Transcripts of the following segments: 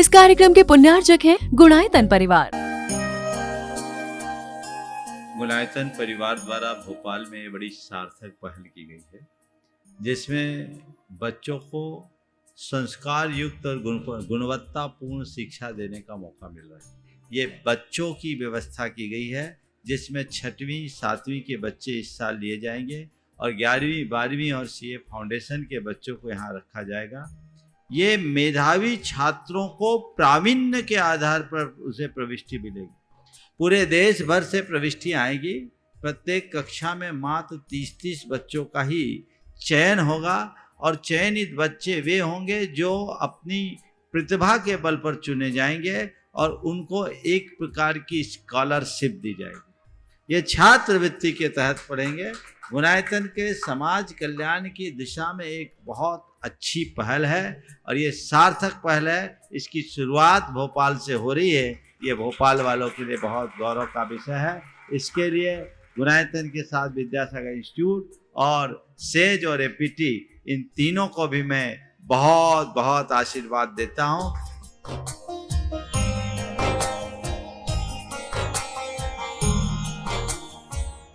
इस कार्यक्रम के पुण्यार्चक हैं गुणायतन परिवार। गुणायतन परिवार द्वारा भोपाल में बड़ी सार्थक पहल की गई है, जिसमें बच्चों को संस्कार युक्त और गुणवत्तापूर्ण शिक्षा देने का मौका मिल रहा है। ये बच्चों की व्यवस्था की गई है, जिसमें 6वीं 7वीं के बच्चे इस साल लिए जाएंगे और 11वीं 12वीं और सीए फाउंडेशन के बच्चों को यहाँ रखा जाएगा। ये मेधावी छात्रों को प्रावीण्य के आधार पर उसे प्रविष्टि मिलेगी। पूरे देश भर से प्रविष्टियाँ आएगी। प्रत्येक कक्षा में मात्र 30-30 बच्चों का ही चयन होगा और चयनित बच्चे वे होंगे जो अपनी प्रतिभा के बल पर चुने जाएंगे और उनको एक प्रकार की स्कॉलरशिप दी जाएगी। ये छात्रवृत्ति के तहत पढ़ेंगे। गुणायतन के समाज कल्याण की दिशा में एक बहुत अच्छी पहल है और ये सार्थक पहल है। इसकी शुरुआत भोपाल से हो रही है। ये भोपाल वालों के लिए बहुत गौरव का विषय है। इसके लिए गुणायतन के साथ विद्यासागर इंस्टीट्यूट और सेज और एपीटी, इन तीनों को भी मैं बहुत बहुत आशीर्वाद देता हूँ।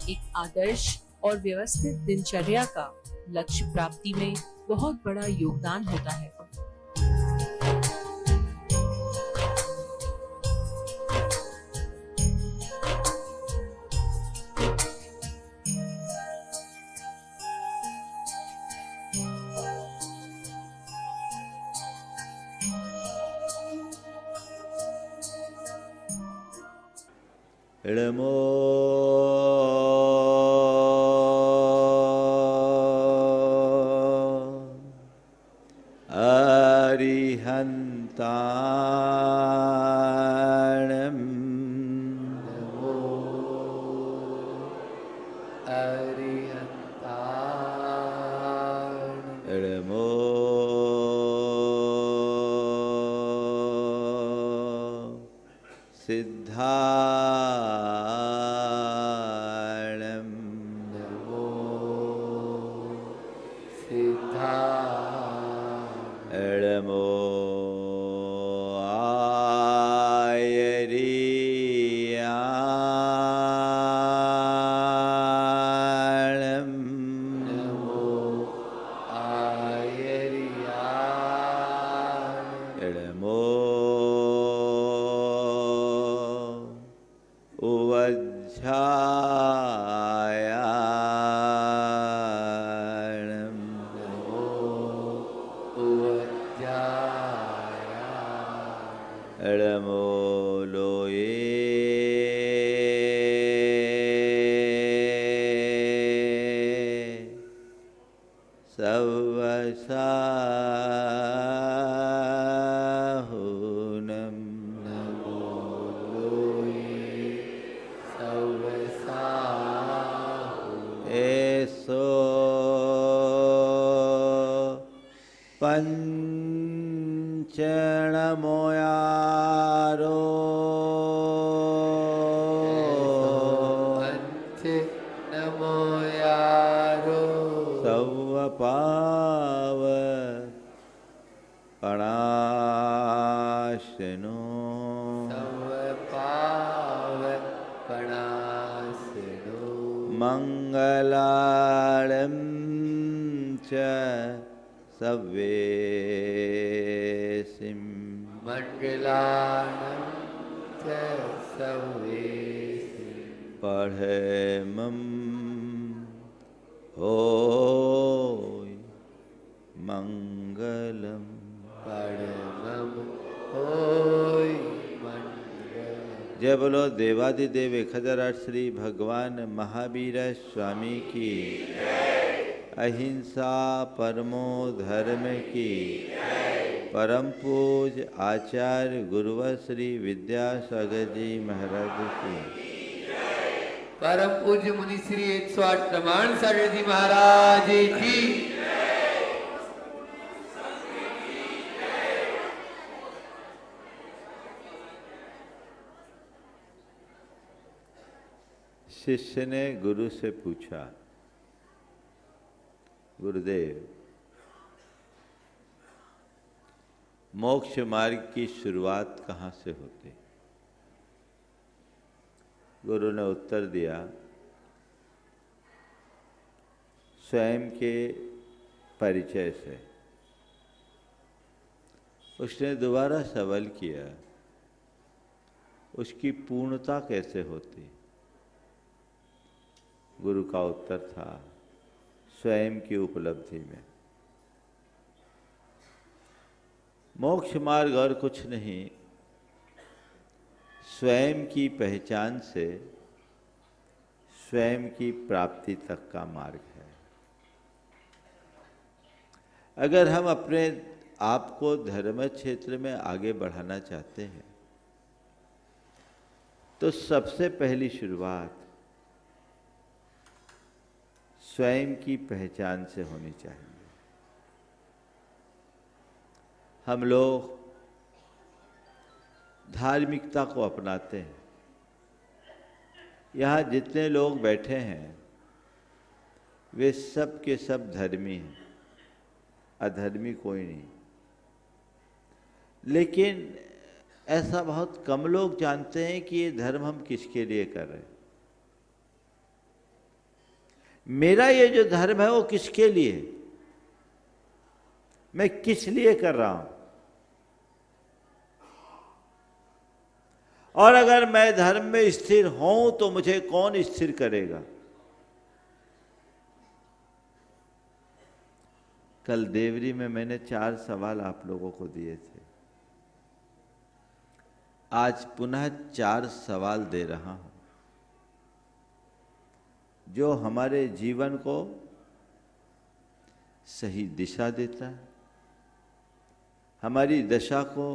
एक आदर्श और व्यवस्थित दिनचर्या का लक्ष्य प्राप्ति में बहुत बड़ा योगदान होता है। इडमो अरिहन्ताणम् नमो अरिहन्ताणम् इडमो सिद्धाणम् नमो सिद्धाणम् इडमो आयरियाणम् नमो आयरियाणम् इडमो उवज्झायाणम् नमो उवज्झायाणम् इडमो लोये सवसाहुनम् नमो लोये सवसाहुनम् एसो पंचणमोयारो पंच नमो यारो सवपाव पणाशनो पावपणासिनो मंगलाळं च सव्येसिं मंगलानं च सवेसि पढ़मं होय मंगलम। परमं होय मंगलम्। जय बोलो देवादिदेव 1008 श्री भगवान महावीर स्वामी की, अहिंसा परमो धर्म की, परम पूज आचार्य गुरुवर श्री विद्यासागर जी महाराज की, परम पूज्य मुनि श्री 108 प्रमाण सागर जी महाराज की। शिष्य ने गुरु से पूछा, गुरुदेव मोक्ष मार्ग की शुरुआत कहाँ से होती? गुरु ने उत्तर दिया, स्वयं के परिचय से। उसने दोबारा सवाल किया, उसकी पूर्णता कैसे होती? गुरु का उत्तर था, स्वयं की उपलब्धि में। मोक्ष मार्ग और कुछ नहीं, स्वयं की पहचान से स्वयं की प्राप्ति तक का मार्ग है। अगर हम अपने आप को धर्म क्षेत्र में आगे बढ़ाना चाहते हैं तो सबसे पहली शुरुआत स्वयं की पहचान से होनी चाहिए। हम लोग धार्मिकता को अपनाते हैं। यहाँ जितने लोग बैठे हैं वे सब के सब धर्मी हैं, अधर्मी कोई नहीं। लेकिन ऐसा बहुत कम लोग जानते हैं कि ये धर्म हम किसके लिए कर रहे हैं। मेरा ये जो धर्म है वो किसके लिए, मैं किस लिए कर रहा हूं। और अगर मैं धर्म में स्थिर हूं तो मुझे कौन स्थिर करेगा। कल देवरी में मैंने 4 सवाल आप लोगों को दिए थे। आज पुनः 4 सवाल दे रहा हूं जो हमारे जीवन को सही दिशा देता है, हमारी दशा को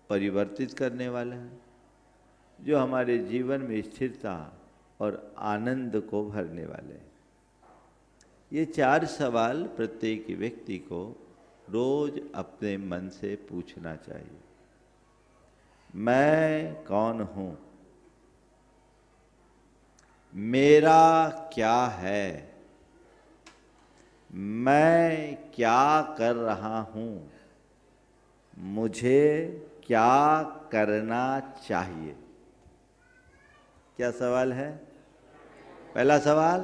परिवर्तित करने वाला है, जो हमारे जीवन में स्थिरता और आनंद को भरने वाले हैं। ये 4 सवाल प्रत्येक व्यक्ति को रोज अपने मन से पूछना चाहिए। मैं कौन हूं? मेरा क्या है? मैं क्या कर रहा हूं? मुझे क्या करना चाहिए? क्या सवाल है? पहला सवाल,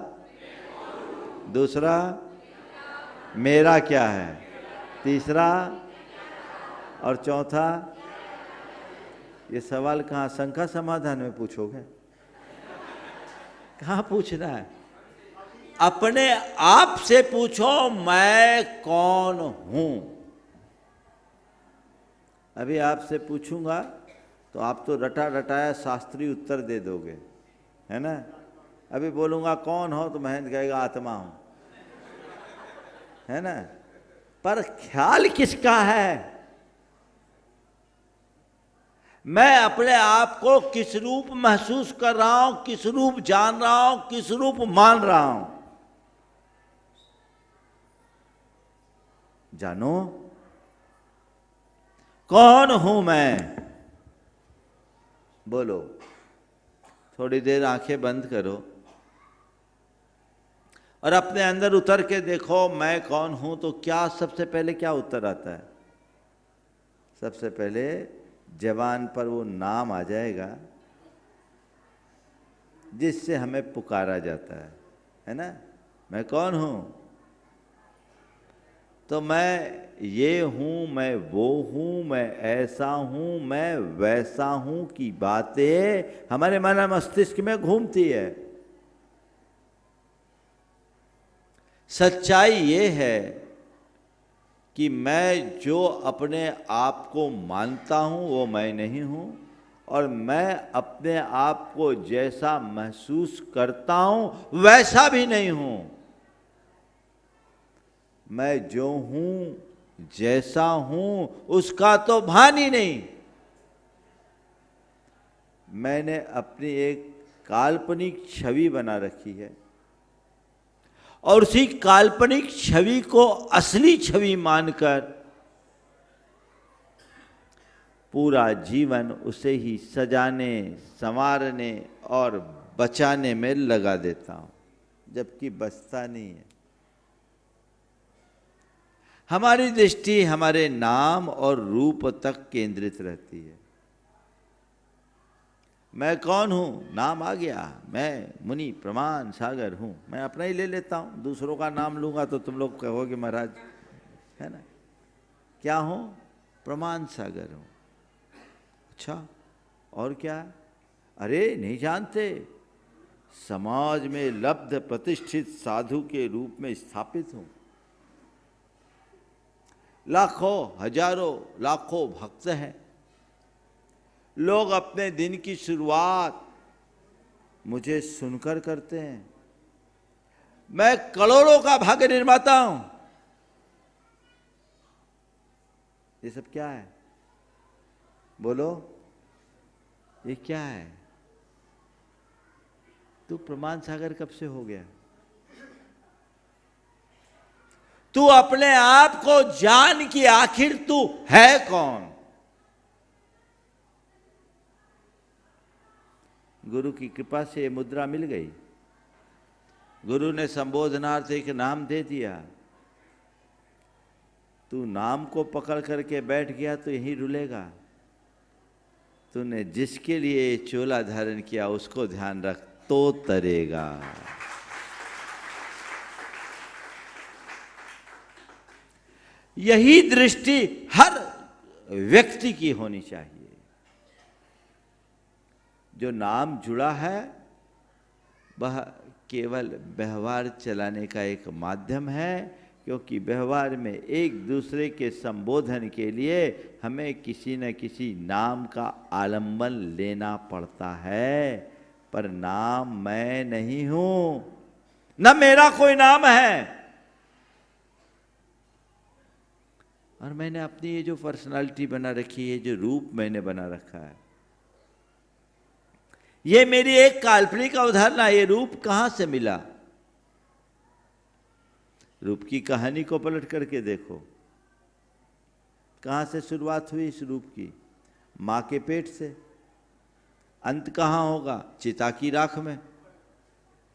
दूसरा मेरा क्या है, तीसरा और चौथा। ये सवाल कहाँ शंका समाधान में पूछोगे? कहाँ पूछना है? अपने आप से पूछो, मैं कौन हूं। अभी आपसे पूछूंगा तो आप तो रटा रटाया शास्त्रीय उत्तर दे दोगे, है ना। अभी बोलूंगा कौन हो तो महेंद्र कहेगा आत्मा हूं, है ना। पर ख्याल किसका है? मैं अपने आप को किस रूप महसूस कर रहा हूं, किस रूप जान रहा हूं, किस रूप मान रहा हूं। जानो कौन हूं मैं। बोलो, थोड़ी देर आंखें बंद करो और अपने अंदर उतर के देखो मैं कौन हूं। तो क्या सबसे पहले क्या उत्तर आता है? सबसे पहले जबान पर वो नाम आ जाएगा जिससे हमें पुकारा जाता है ना। मैं कौन हूं? तो मैं ये हूं, मैं वो हूं, मैं ऐसा हूं, मैं वैसा हूं की बातें हमारे मन मस्तिष्क में घूमती है। सच्चाई ये है कि मैं जो अपने आप को मानता हूं वो मैं नहीं हूं, और मैं अपने आप को जैसा महसूस करता हूं वैसा भी नहीं हूं। मैं जो हूं, जैसा हूं, उसका तो भान ही नहीं। मैंने अपनी एक काल्पनिक छवि बना रखी है और उसी काल्पनिक छवि को असली छवि मानकर पूरा जीवन उसे ही सजाने, संवारने और बचाने में लगा देता हूं, जबकि बचता नहीं है। हमारी दृष्टि हमारे नाम और रूप तक केंद्रित रहती है। मैं कौन हूं? नाम आ गया, मैं मुनि प्रमाण सागर हूं। मैं अपना ही ले लेता हूं, दूसरों का नाम लूंगा तो तुम लोग कहोगे महाराज, है ना, क्या हूं? प्रमाण सागर हूं। अच्छा, और क्या? अरे नहीं जानते, समाज में लब्ध प्रतिष्ठित साधु के रूप में स्थापित हूं। लाखों हजारों लाखों भक्त हैं। लोग अपने दिन की शुरुआत मुझे सुनकर करते हैं। मैं करोड़ों का भाग्य निर्माता हूं। ये सब क्या है? बोलो, ये क्या है? तू प्रमाण सागर कब से हो गया? तू अपने आप को जान कि आखिर तू है कौन। गुरु की कृपा से ये मुद्रा मिल गई। गुरु ने संबोधनार्थ एक नाम दे दिया। तू नाम को पकड़ करके बैठ गया तो यहीं रुलेगा। तूने जिसके लिए चोला धारण किया उसको ध्यान रख, तो तरेगा। यही दृष्टि हर व्यक्ति की होनी चाहिए। जो नाम जुड़ा है वह केवल व्यवहार चलाने का एक माध्यम है, क्योंकि व्यवहार में एक दूसरे के संबोधन के लिए हमें किसी न किसी नाम का आलंबन लेना पड़ता है। पर नाम मैं नहीं हूं, न मेरा कोई नाम है। और मैंने अपनी ये जो पर्सनालिटी बना रखी है, जो रूप मैंने बना रखा है, ये मेरी एक काल्पनिक अवधारणा। ये रूप कहां से मिला? रूप की कहानी को पलट करके देखो, कहां से शुरुआत हुई इस रूप की? मां के पेट से। अंत कहां होगा? चिता की राख में।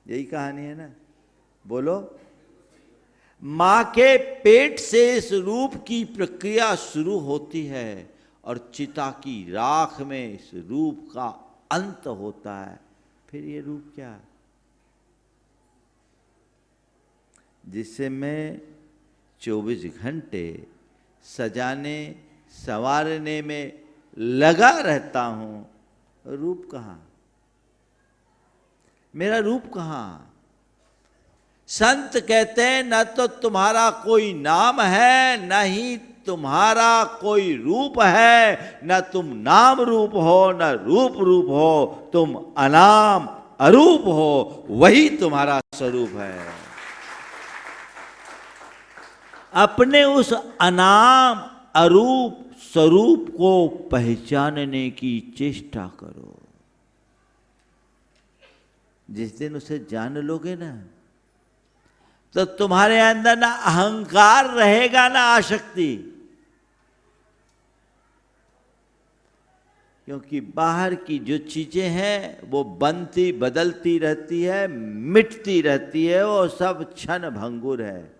यही कहानी है ना? बोलो, मां के पेट से इस रूप की प्रक्रिया शुरू होती है और चिता की राख में इस रूप का अंत होता है। फिर ये रूप क्या? जिससे मैं 24 घंटे सजाने संवारने में लगा रहता हूं। रूप कहां? मेरा रूप कहां? संत कहते हैं न तो तुम्हारा कोई नाम है, न ही तुम्हारा कोई रूप है। न तुम नाम रूप हो, न रूप रूप हो। तुम अनाम अरूप हो, वही तुम्हारा स्वरूप है। अपने उस अनाम अरूप स्वरूप को पहचानने की चेष्टा करो। जिस दिन उसे जान लोगे ना, तो तुम्हारे अंदर ना अहंकार रहेगा, ना आसक्ति। क्योंकि बाहर की जो चीजें हैं वो बनती बदलती रहती है, मिटती रहती है, वो सब क्षण भंगुर है।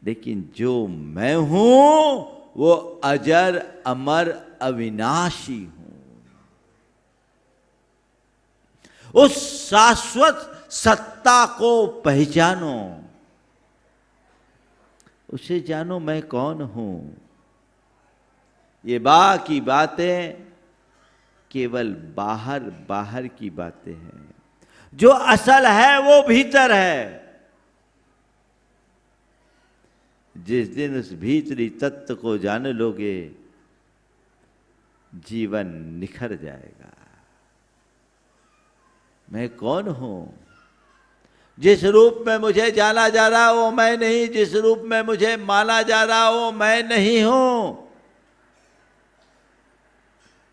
लेकिन जो मैं हूं वो अजर अमर अविनाशी हूं। उस शाश्वत सत्ता को पहचानो, उसे जानो मैं कौन हूं। ये बाकी बातें केवल बाहर बाहर की बातें हैं। जो असल है वो भीतर है। जिस दिन उस भीतरी तत्व को जान लोगे, जीवन निखर जाएगा। मैं कौन हूं? जिस रूप में मुझे जाना जा रहा वो मैं नहीं, जिस रूप में मुझे माना जा रहा वो मैं नहीं हूं।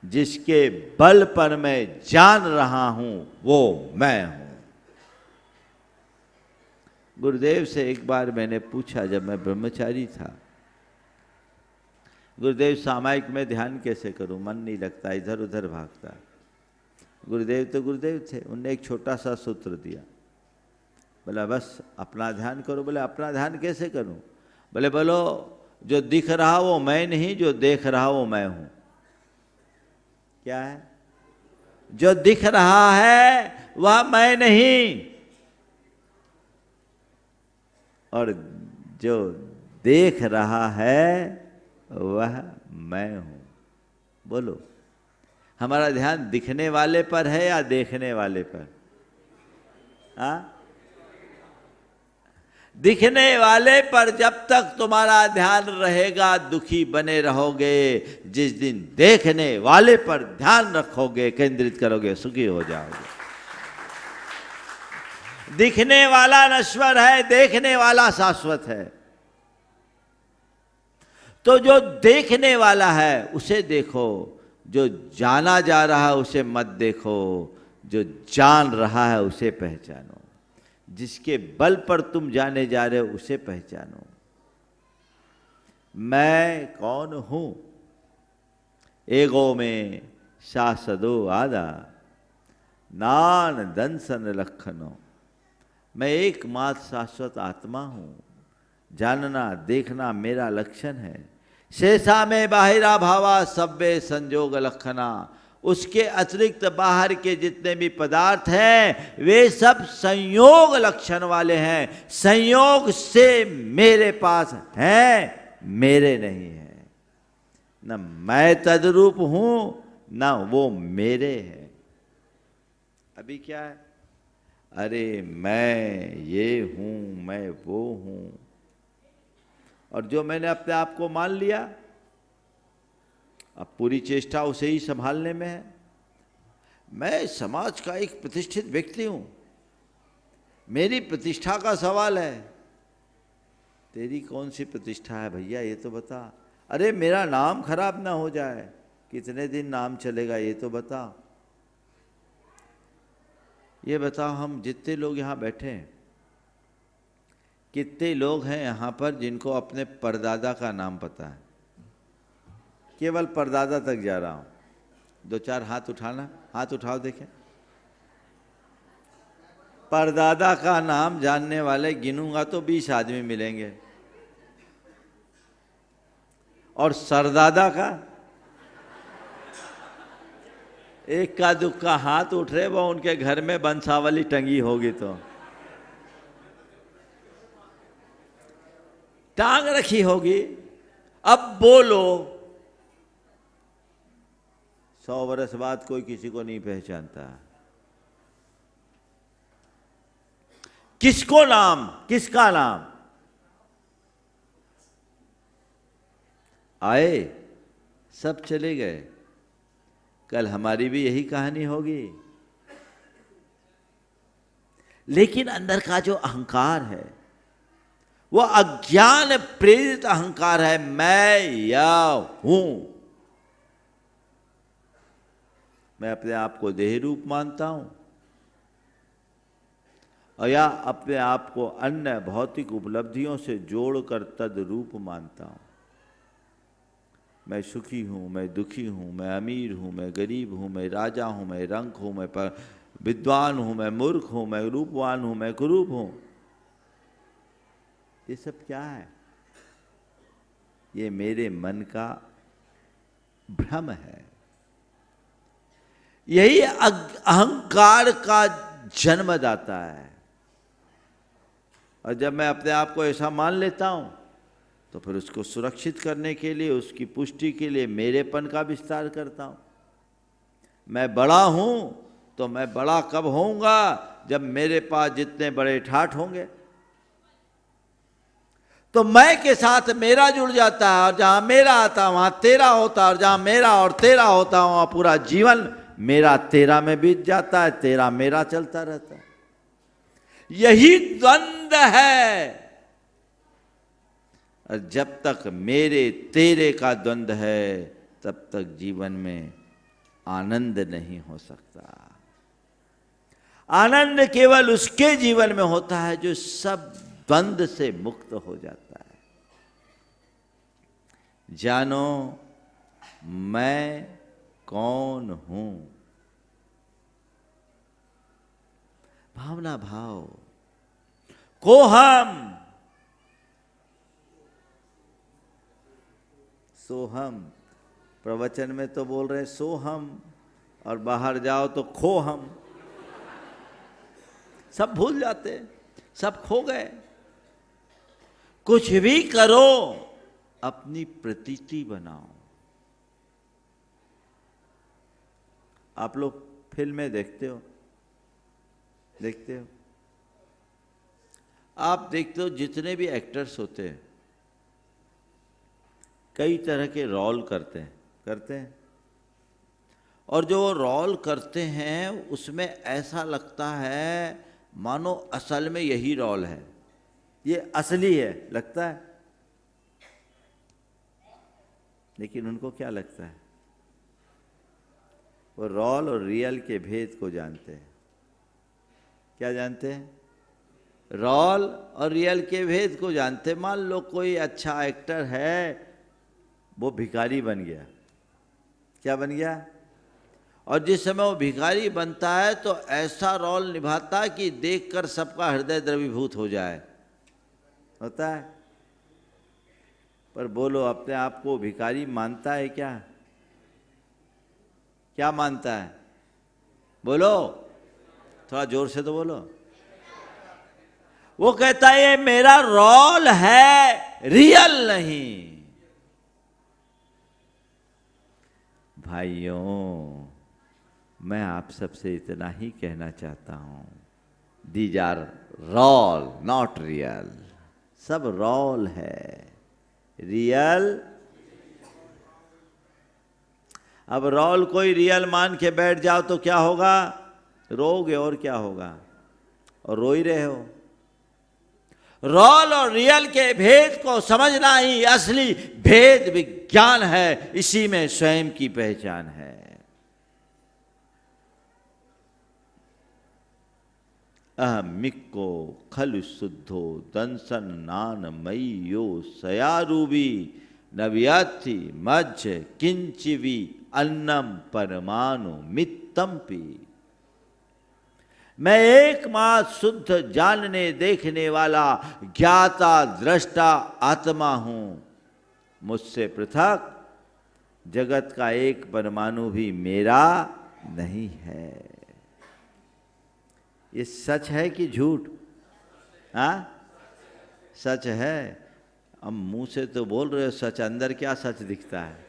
जिसके बल पर मैं जान रहा हूं वो मैं हूं। गुरुदेव से एक बार मैंने पूछा, जब मैं ब्रह्मचारी था, गुरुदेव सामायिक में ध्यान कैसे करूं, मन नहीं लगता, इधर उधर भागता। गुरुदेव तो गुरुदेव थे, उनने एक छोटा सा सूत्र दिया। बोला बस अपना ध्यान करो। बोले अपना ध्यान कैसे करूं? बोले बोलो, जो दिख रहा वो मैं नहीं, जो देख रहा वो मैं हूं। क्या है? जो दिख रहा है वह मैं नहीं, और जो देख रहा है वह मैं हूं। बोलो, हमारा ध्यान दिखने वाले पर है या देखने वाले पर? दिखने वाले पर जब तक तुम्हारा ध्यान रहेगा दुखी बने रहोगे। जिस दिन देखने वाले पर ध्यान रखोगे, केंद्रित करोगे, सुखी हो जाओगे। दिखने वाला नश्वर है, देखने वाला शाश्वत है। तो जो देखने वाला है उसे देखो, जो जाना जा रहा है उसे मत देखो, जो जान रहा है उसे पहचानो। जिसके बल पर तुम जाने जा रहे हो उसे पहचानो। मैं कौन हूं? एगो में शासदो आदा, नान दंसन लखनो। मैं एकमात्र शाश्वत आत्मा हूं। जानना देखना मेरा लक्षण है। शेषा में बाहिरा भावा सब्बे संजोग लक्षणा। उसके अतिरिक्त बाहर के जितने भी पदार्थ हैं वे सब संयोग लक्षण वाले हैं। संयोग से मेरे पास हैं, मेरे नहीं है। न मैं तद्रूप हूं न वो मेरे है। अभी क्या है? अरे मैं ये हूं, मैं वो हूं। और जो मैंने अपने आप को मान लिया, अब पूरी चेष्टा उसे ही संभालने में है। मैं समाज का एक प्रतिष्ठित व्यक्ति हूं, मेरी प्रतिष्ठा का सवाल है। तेरी कौन सी प्रतिष्ठा है भैया, ये तो बता। अरे मेरा नाम खराब ना हो जाए, कितने दिन नाम चलेगा ये तो बता। ये बताओ, हम जितने लोग यहाँ बैठे हैं, कितने लोग हैं यहाँ पर जिनको अपने परदादा का नाम पता है? केवल परदादा तक जा रहा हूं। दो चार हाथ उठाना, हाथ उठाओ देखें। परदादा का नाम जानने वाले गिनूंगा तो 20 आदमी मिलेंगे। और सरदादा का एक का दुक्का हाथ उठ रहे, वो उनके घर में बंसावली टंगी होगी तो टांग रखी होगी। अब बोलो, 100 वर्ष बाद कोई किसी को नहीं पहचानता। किसको नाम, किसका नाम? आए सब चले गए। कल हमारी भी यही कहानी होगी। लेकिन अंदर का जो अहंकार है वो अज्ञान प्रेरित अहंकार है। मैं या हूं। मैं अपने आप को देह रूप मानता हूं, और या अपने आप को अन्य भौतिक उपलब्धियों से जोड़कर तद रूप मानता हूं। मैं सुखी हूं, मैं दुखी हूं, मैं अमीर हूं, मैं गरीब हूं, मैं राजा हूं, मैं रंक हूं, मैं विद्वान हूं, मैं मूर्ख हूं, मैं रूपवान हूं, मैं कुरूप हूं। ये सब क्या है? ये मेरे मन का भ्रम है। यही अहंकार का जन्मदाता है। और जब मैं अपने आप को ऐसा मान लेता हूं तो फिर उसको सुरक्षित करने के लिए, उसकी पुष्टि के लिए मेरेपन का विस्तार करता हूं। मैं बड़ा हूं तो मैं बड़ा कब होऊंगा? जब मेरे पास जितने बड़े ठाठ होंगे। तो मैं के साथ मेरा जुड़ जाता है, और जहां मेरा आता वहां तेरा होता है, और जहां मेरा और तेरा होता वहां पूरा जीवन मेरा तेरा में बीत जाता है, तेरा मेरा चलता रहता है। यही द्वंद्व है। और जब तक मेरे तेरे का द्वंद्व है तब तक जीवन में आनंद नहीं हो सकता। आनंद केवल उसके जीवन में होता है जो सब द्वंद्व से मुक्त हो जाता है। जानो मैं कौन हूं। भावना भाव को हम सोहम, प्रवचन में तो बोल रहे हैं सोहम, और बाहर जाओ तो खो हम। सब भूल जाते, सब खो गए। कुछ भी करो, अपनी प्रतीति बनाओ। आप लोग फिल्में देखते हो, देखते हो? आप देखते हो जितने भी एक्टर्स होते हैं कई तरह के रोल करते हैं, और जो वो रोल करते हैं उसमें ऐसा लगता है मानो असल में यही रोल है, ये असली है लगता है। लेकिन उनको क्या लगता है? वो रोल और रियल के भेद को जानते हैं। क्या जानते हैं? रोल और रियल के भेद को जानते। मान लो कोई अच्छा एक्टर है, वो भिखारी बन गया। क्या बन गया? और जिस समय वो भिखारी बनता है तो ऐसा रोल निभाता कि देखकर सबका हृदय द्रवीभूत हो जाए, होता है। पर बोलो, अपने आप को भिखारी मानता है क्या? क्या मानता है? बोलो, थोड़ा जोर से तो बोलो। वो कहता है ये मेरा रोल है, रियल नहीं। भाइयों, मैं आप सबसे इतना ही कहना चाहता हूं, these are role not real. सब रोल है, रियल। अब रोल कोई रियल मान के बैठ जाओ तो क्या होगा? रोओगे, और क्या होगा? और रो ही रहे हो। रोल और रियल के भेद को समझना ही असली भेद विज्ञान है, इसी में स्वयं की पहचान है। अहमिको खलु शुद्धो दंसन नान मय्यो सयारूबी नव्याथि मज्ज किंचिवी अन्नम परमाणु मित्तम्पि। मैं एकमात्र शुद्ध जानने देखने वाला ज्ञाता दृष्टा आत्मा हूं। मुझसे पृथक जगत का एक परमाणु भी मेरा नहीं है। ये सच है कि झूठ? हाँ, सच है। अब मुंह से तो बोल रहे हो सच, अंदर क्या सच दिखता है?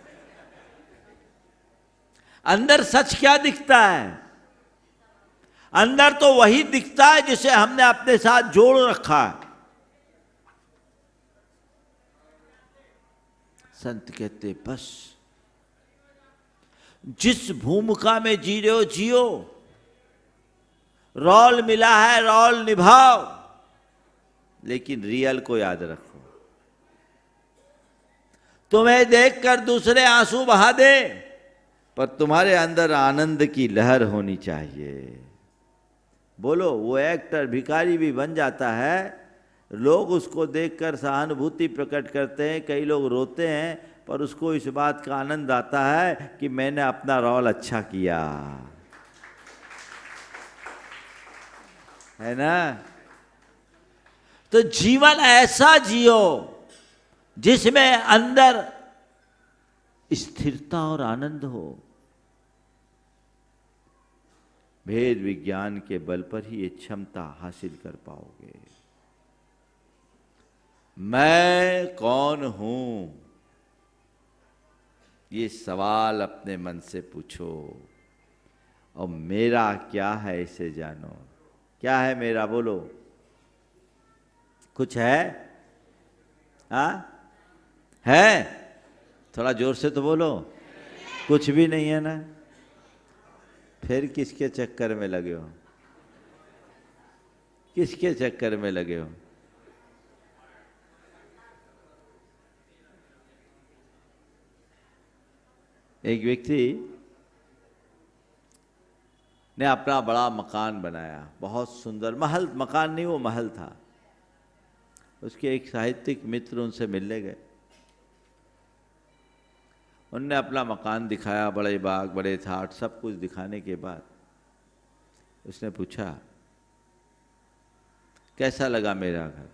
अंदर सच क्या दिखता है? अंदर तो वही दिखता है जिसे हमने अपने साथ जोड़ रखा है। संत कहते बस जिस भूमिका में जी रहे हो जियो, रोल मिला है रोल निभाओ, लेकिन रियल को याद रखो। तुम्हें देखकर दूसरे आंसू बहा दे, पर तुम्हारे अंदर आनंद की लहर होनी चाहिए। बोलो, वो एक्टर भिखारी भी बन जाता है, लोग उसको देखकर सहानुभूति प्रकट करते हैं, कई लोग रोते हैं, पर उसको इस बात का आनंद आता है कि मैंने अपना रोल अच्छा किया, है ना? तो जीवन ऐसा जियो जिसमें अंदर स्थिरता और आनंद हो। भेद विज्ञान के बल पर ही ये क्षमता हासिल कर पाओगे। मैं कौन हूं, ये सवाल अपने मन से पूछो, और मेरा क्या है इसे जानो। क्या है मेरा? बोलो, कुछ है? हाँ, है? थोड़ा जोर से तो बोलो। कुछ भी नहीं है ना? फिर किसके चक्कर में लगे हो? किसके चक्कर में लगे हो? एक व्यक्ति ने अपना बड़ा मकान बनाया, बहुत सुंदर महल, मकान नहीं वो महल था। उसके एक साहित्यिक मित्र उनसे मिलने गए। उनने अपना मकान दिखाया, बड़े बाग, बड़े ठाट, सब कुछ दिखाने के बाद उसने पूछा, कैसा लगा मेरा घर?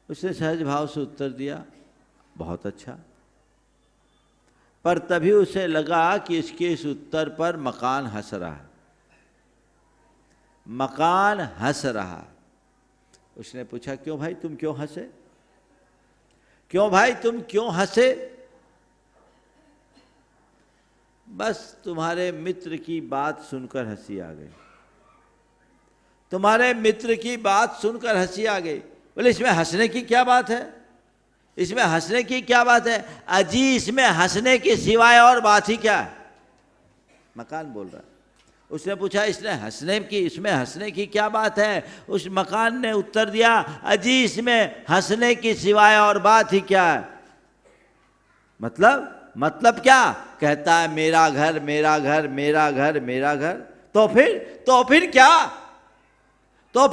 उसने सहज भाव से उत्तर दिया, बहुत अच्छा। पर तभी उसे लगा कि इसके इस उत्तर पर मकान हंस रहा है, मकान हंस रहा। उसने पूछा, क्यों भाई तुम क्यों हंसे? क्यों भाई तुम क्यों हंसे? बस तुम्हारे मित्र की बात सुनकर हंसी आ गई, तुम्हारे मित्र की बात सुनकर हंसी आ गई। बोले इसमें हंसने की क्या बात है? इसमें हंसने की क्या बात है? अजी इसमें हंसने के सिवाय और बात ही क्या है? मकान बोल रहा है। उसने पूछा इसमें हंसने की क्या बात है? उस मकान ने उत्तर दिया, अजी इसमें हंसने की सिवाय और बात ही क्या है? मतलब क्या? कहता है मेरा घर मेरा घर मेरा घर मेरा घर। तो फिर क्या? तो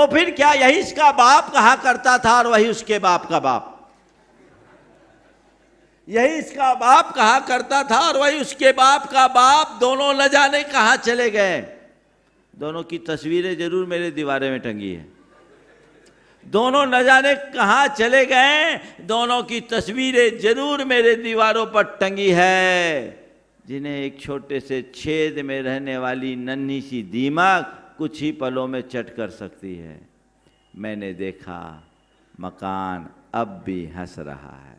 फिर क्या? यही इसका बाप कहा करता था और वही उसके बाप का बाप, यही इसका बाप कहा करता था और वही उसके बाप का बाप। दोनों न जाने कहाँ चले गए। दोनों की तस्वीरें जरूर मेरे दीवारे में टंगी है, दोनों न जाने कहाँ चले गए। दोनों की तस्वीरें जरूर मेरे दीवारों पर टंगी है, जिन्हें एक छोटे से छेद में रहने वाली नन्ही सी दीमक कुछ ही पलों में चट कर सकती है। मैंने देखा मकान अब भी हंस रहा है।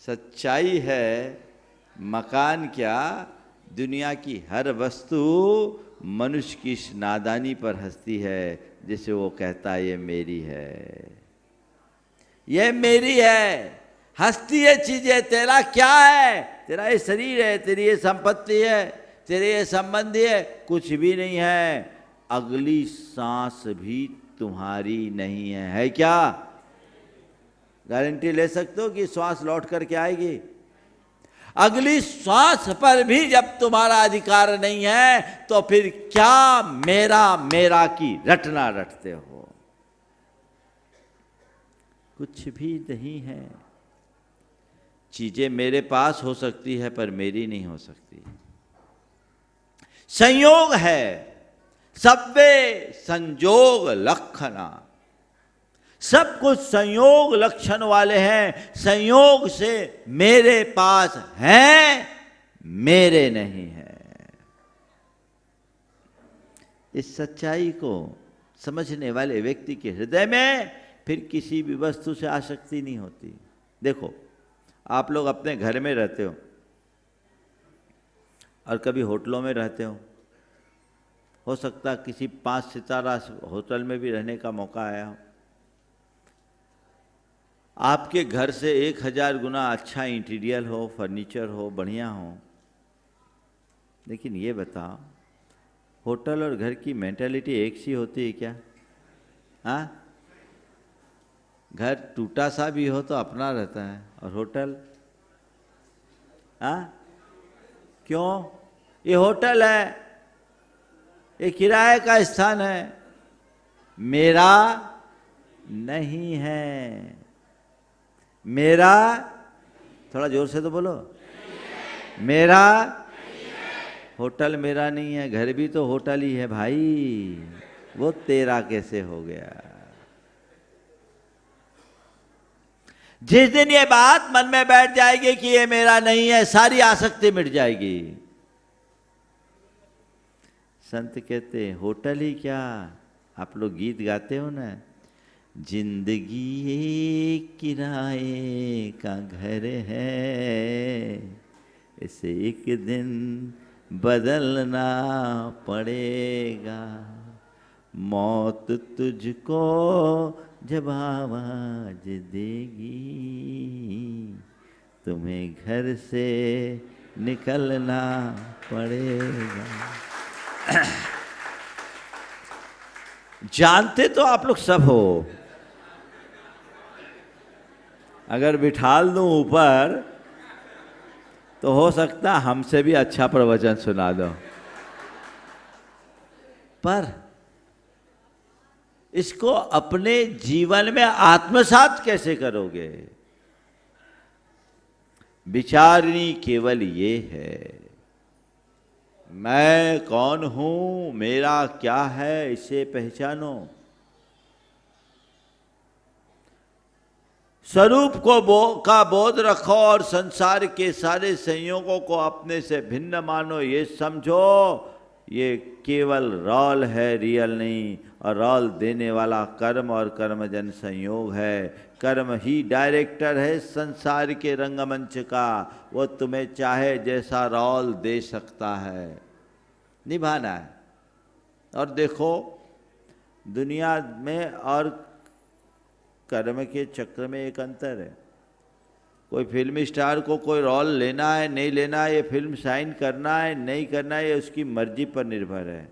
सच्चाई है, मकान क्या, दुनिया की हर वस्तु मनुष्य की इस नादानी पर हंसती है, जिसे वो कहता है ये मेरी है, ये मेरी है। हंसती है चीजें, तेरा क्या है? तेरा ये शरीर है, तेरी ये संपत्ति है, तेरे ये संबंधी है, कुछ भी नहीं है। अगली सांस भी तुम्हारी नहीं है क्या? गारंटी ले सकते हो कि श्वास लौट करके आएगी? अगली श्वास पर भी जब तुम्हारा अधिकार नहीं है, तो फिर क्या मेरा मेरा की रटना रटते हो? कुछ भी नहीं है। चीजें मेरे पास हो सकती है पर मेरी नहीं हो सकती। संयोग है, सब्बे संजोग लक्षणा। सब कुछ संयोग लक्षण वाले हैं। संयोग से मेरे पास है, मेरे नहीं है। इस सच्चाई को समझने वाले व्यक्ति के हृदय में फिर किसी भी वस्तु से आसक्ति नहीं होती। देखो, आप लोग अपने घर में रहते हो और कभी होटलों में रहते हो सकता है किसी 5 सितारा होटल में भी रहने का मौका आया हो। आपके घर से 1000 गुना अच्छा इंटीरियर हो, फर्नीचर हो, बढ़िया हो, लेकिन ये बताओ, होटल और घर की मेंटालिटी एक सी होती है क्या? हाँ, घर टूटा सा भी हो तो अपना रहता है, और होटल, हाँ क्यों? ये होटल है, ये किराए का स्थान है, मेरा नहीं है। मेरा, थोड़ा जोर से तो बोलो, मेरा होटल मेरा नहीं है। घर भी तो होटल ही है भाई, वो तेरा कैसे हो गया? जिस दिन ये बात मन में बैठ जाएगी कि ये मेरा नहीं है, सारी आसक्ति मिट जाएगी। संत कहते हैं होटल ही क्या, आप लोग गीत गाते हो ना, जिंदगी एक किराए का घर है, इसे एक दिन बदलना पड़ेगा, मौत तुझको जब आवाज देगी, तुम्हें घर से निकलना पड़ेगा। जानते तो आप लोग सब हो, अगर बिठाल दूं ऊपर तो हो सकता हमसे भी अच्छा प्रवचन सुना दो, पर इसको अपने जीवन में आत्मसात कैसे करोगे? विचारनी केवल ये है, मैं कौन हूं, मेरा क्या है, इसे पहचानो। स्वरूप का बोध रखो और संसार के सारे संयोगों को अपने से भिन्न मानो। ये समझो ये केवल रोल है, रियल नहीं। और रोल देने वाला कर्म और कर्मजन संयोग है। कर्म ही डायरेक्टर है संसार के रंगमंच का। वो तुम्हें चाहे जैसा रोल दे सकता है, निभाना है। और देखो दुनिया में और कर्म के चक्र में एक अंतर है। कोई फिल्म स्टार को कोई रोल लेना है नहीं लेना है, ये फिल्म साइन करना है नहीं करना है, ये उसकी मर्जी पर निर्भर है।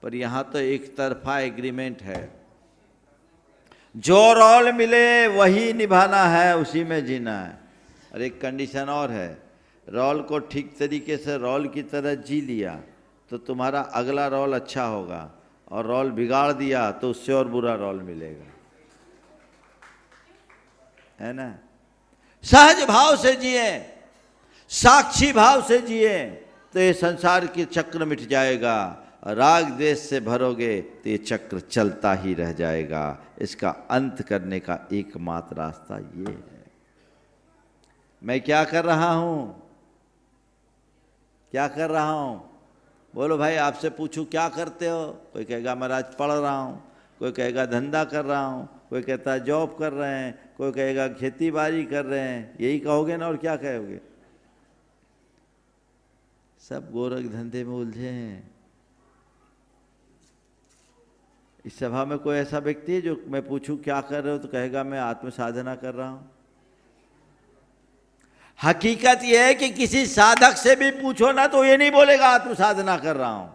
पर यहाँ तो एक तरफा एग्रीमेंट है, जो रोल मिले वही निभाना है, उसी में जीना है। और एक कंडीशन और है, रोल को ठीक तरीके से रोल की तरह जी लिया तो तुम्हारा अगला रोल अच्छा होगा, और रोल बिगाड़ दिया तो उससे और बुरा रोल मिलेगा, है ना। सहज भाव से जिए, साक्षी भाव से जिए तो ये संसार के चक्र मिट जाएगा। राग द्वेष से भरोगे तो ये चक्र चलता ही रह जाएगा। इसका अंत करने का एकमात्र रास्ता ये है। मैं क्या कर रहा हूं, क्या कर रहा हूं? बोलो भाई, आपसे पूछूं क्या करते हो? कोई कहेगा महाराज पढ़ रहा हूं, कोई कहेगा धंधा कर रहा हूं, कोई कहता है जॉब कर रहे हैं, कोई कहेगा खेती बाड़ी कर रहे हैं। यही कहोगे ना, और क्या कहोगे? सब गोरख धंधे में उलझे हैं। इस सभा में कोई ऐसा व्यक्ति है जो मैं पूछूं क्या कर रहे हो तो कहेगा मैं आत्म साधना कर रहा हूं? हकीकत यह है कि किसी साधक से भी पूछो ना तो ये नहीं बोलेगा आत्म साधना कर रहा हूं।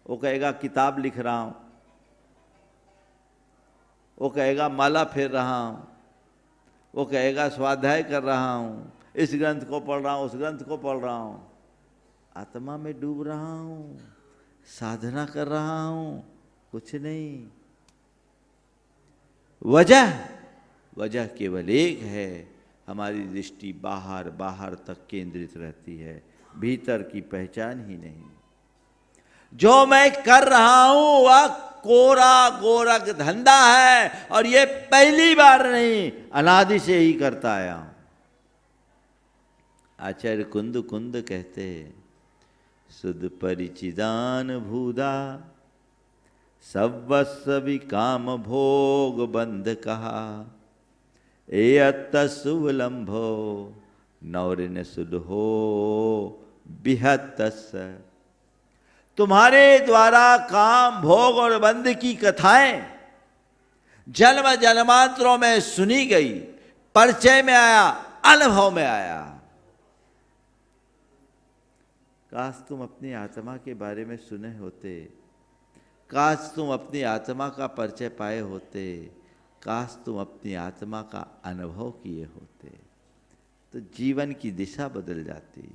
वो कहेगा किताब लिख रहा हूं, वो कहेगा माला फेर रहा हूं, वो कहेगा स्वाध्याय कर रहा हूं, इस ग्रंथ को पढ़ रहा हूं, उस ग्रंथ को पढ़ रहा हूं। आत्मा में डूब रहा हूं, साधना कर रहा हूं, कुछ नहीं। वजह केवल एक है, हमारी दृष्टि बाहर बाहर तक केंद्रित रहती है, भीतर की पहचान ही नहीं। जो मैं कर रहा हूं वह कोरा गोरख धंधा है, और ये पहली बार नहीं, अनादि से ही करता आया हूं। आचार्य कुंद कुंद कहते, सुध परिचिदान भूदा सवस्वी काम भोग बंध कहा, ए अतसुवलंभो नौरिन सुध हो बिहतस। तुम्हारे द्वारा काम भोग और बंध की कथाएं जन्म जन्मांतरों में सुनी गई, परिचय में आया, अनुभव में आया। काश तुम अपनी आत्मा के बारे में सुने होते, काश तुम अपनी आत्मा का परिचय पाए होते, काश तुम अपनी आत्मा का अनुभव किए होते, तो जीवन की दिशा बदल जाती।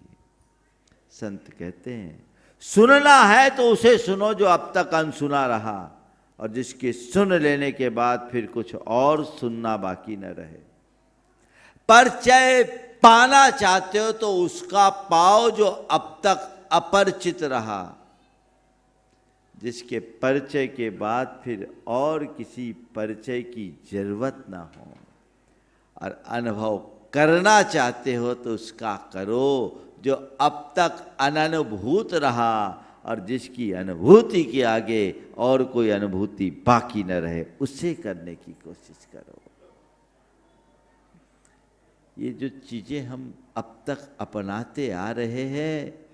संत कहते हैं सुनना है तो उसे सुनो जो अब तक अनसुना रहा, और जिसके सुन लेने के बाद फिर कुछ और सुनना बाकी न रहे। परिचय पाना चाहते हो तो उसका पाओ जो अब तक अपरिचित रहा, जिसके परिचय के बाद फिर और किसी परिचय की जरूरत ना हो। और अनुभव करना चाहते हो तो उसका करो जो अब तक अनुभूत रहा, और जिसकी अनुभूति के आगे और कोई अनुभूति बाकी न रहे, उसे करने की कोशिश करो। ये जो चीजें हम अब तक अपनाते आ रहे हैं,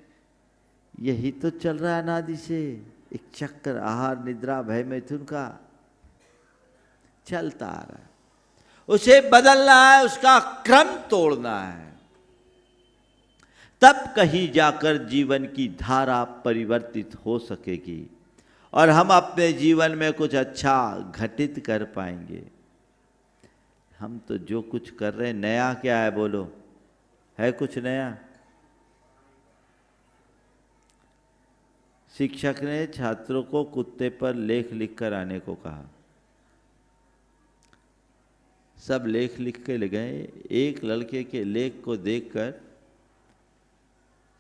यही तो चल रहा है अनादि से। एक चक्र आहार निद्रा भय मैथुन का चलता आ रहा है, उसे बदलना है, उसका क्रम तोड़ना है, तब कहीं जाकर जीवन की धारा परिवर्तित हो सकेगी और हम अपने जीवन में कुछ अच्छा घटित कर पाएंगे। हम तो जो कुछ कर रहे हैं, नया क्या है बोलो? है कुछ नया? शिक्षक ने छात्रों को कुत्ते पर लेख लिख कर आने को कहा। सब लेख लिख के ले गए। एक लड़के के लेख को देखकर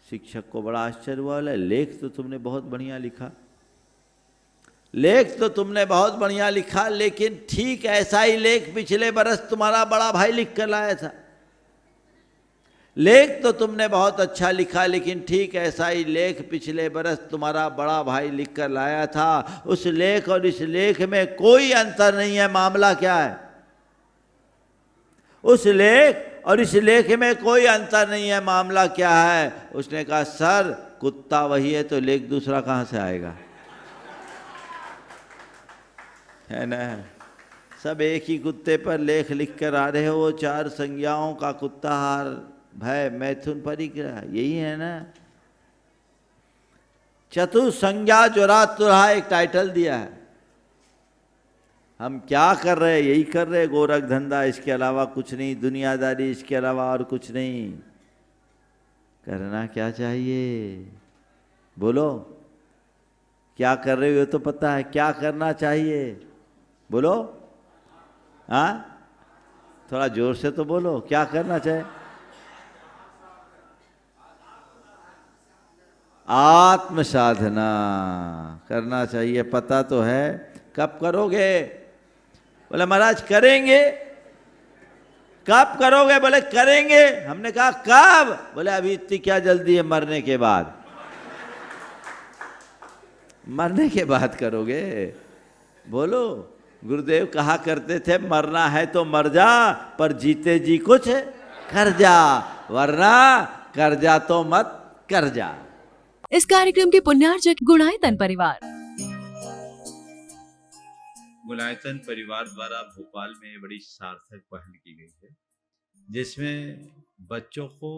शिक्षक को बड़ा आश्चर्य हुआ। लेख तो तुमने बहुत बढ़िया लिखा, लेख तो तुमने बहुत बढ़िया लिखा, लेकिन ठीक ऐसा ही लेख पिछले बरस तुम्हारा बड़ा भाई लिख कर लाया था। लेख तो तुमने बहुत अच्छा लिखा, लेकिन ठीक ऐसा ही लेख पिछले बरस तुम्हारा बड़ा भाई लिख कर लाया था। उस लेख और इस लेख में कोई अंतर नहीं है। मामला क्या है? उस लेख और इस लेख में कोई अंतर नहीं है। मामला क्या है? उसने कहा सर कुत्ता वही है तो लेख दूसरा कहाँ से आएगा? है ना? सब एक ही कुत्ते पर लेख लिख कर आ रहे हो। वो 4 संज्ञाओं का कुत्ता हार भय मैथुन परिग्रह, यही है ना? चतुसंज्ञा जोरातुरा एक टाइटल दिया है। हम क्या कर रहे हैं? यही कर रहे हैं, गोरख धंधा, इसके अलावा कुछ नहीं, दुनियादारी, इसके अलावा और कुछ नहीं। करना क्या चाहिए? बोलो, क्या कर रहे हो तो पता है, क्या करना चाहिए? बोलो, हाँ थोड़ा जोर से तो बोलो, क्या करना चाहिए? आत्म साधना करना चाहिए। पता तो है। कब करोगे? बोले महाराज करेंगे। कब करोगे? बोले करेंगे। हमने कहा कब? बोले अभी इतनी क्या जल्दी है, मरने के बाद। मरने के बाद करोगे? बोलो, गुरुदेव कहा करते थे मरना है तो मर जा, पर जीते जी कुछ कर जा, वरना कर जा तो मत कर जा। इस कार्यक्रम के पुण्यार्जक गुणायतन परिवार। गुणायतन परिवार द्वारा भोपाल में बड़ी सार्थक पहल की गई है, जिसमें बच्चों को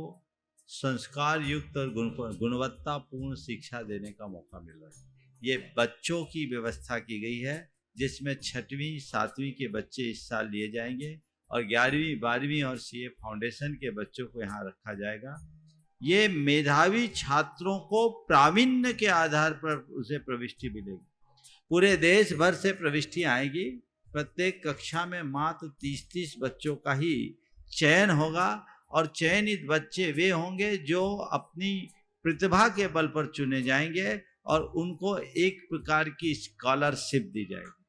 संस्कार युक्त और गुणवत्तापूर्ण शिक्षा देने का मौका मिल रहा है। ये बच्चों की व्यवस्था की गई है, जिसमें 6वीं 7वीं के बच्चे इस साल लिए जाएंगे और 11वीं 12वीं और सीए फाउंडेशन के बच्चों को यहाँ रखा जाएगा। ये मेधावी छात्रों को प्रावीण्य के आधार पर उसे प्रविष्टि मिलेगी। पूरे देश भर से प्रविष्टि आएगी। प्रत्येक कक्षा में मात्र 30-30 बच्चों का ही चयन होगा और चयनित बच्चे वे होंगे जो अपनी प्रतिभा के बल पर चुने जाएंगे और उनको एक प्रकार की स्कॉलरशिप दी जाएगी।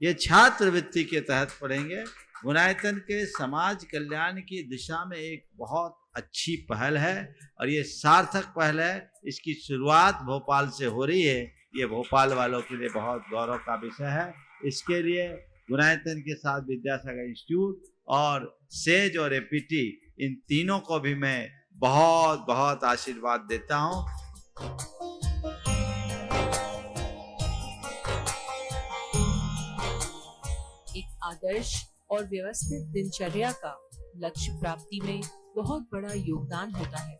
ये छात्रवृत्ति के तहत पढ़ेंगे। गुणायतन के समाज कल्याण की दिशा में एक बहुत अच्छी पहल है और ये सार्थक पहल है। इसकी शुरुआत भोपाल से हो रही है। ये भोपाल वालों के लिए बहुत गौरव का विषय है। इसके लिए गुणायतन के साथ विद्यासागर इंस्टीट्यूट और सेज और एपीटी, इन तीनों को भी मैं बहुत बहुत आशीर्वाद देता हूँ। एक आदर्श और व्यवस्थित दिनचर्या का लक्ष्य प्राप्ति में बहुत बड़ा योगदान होता है।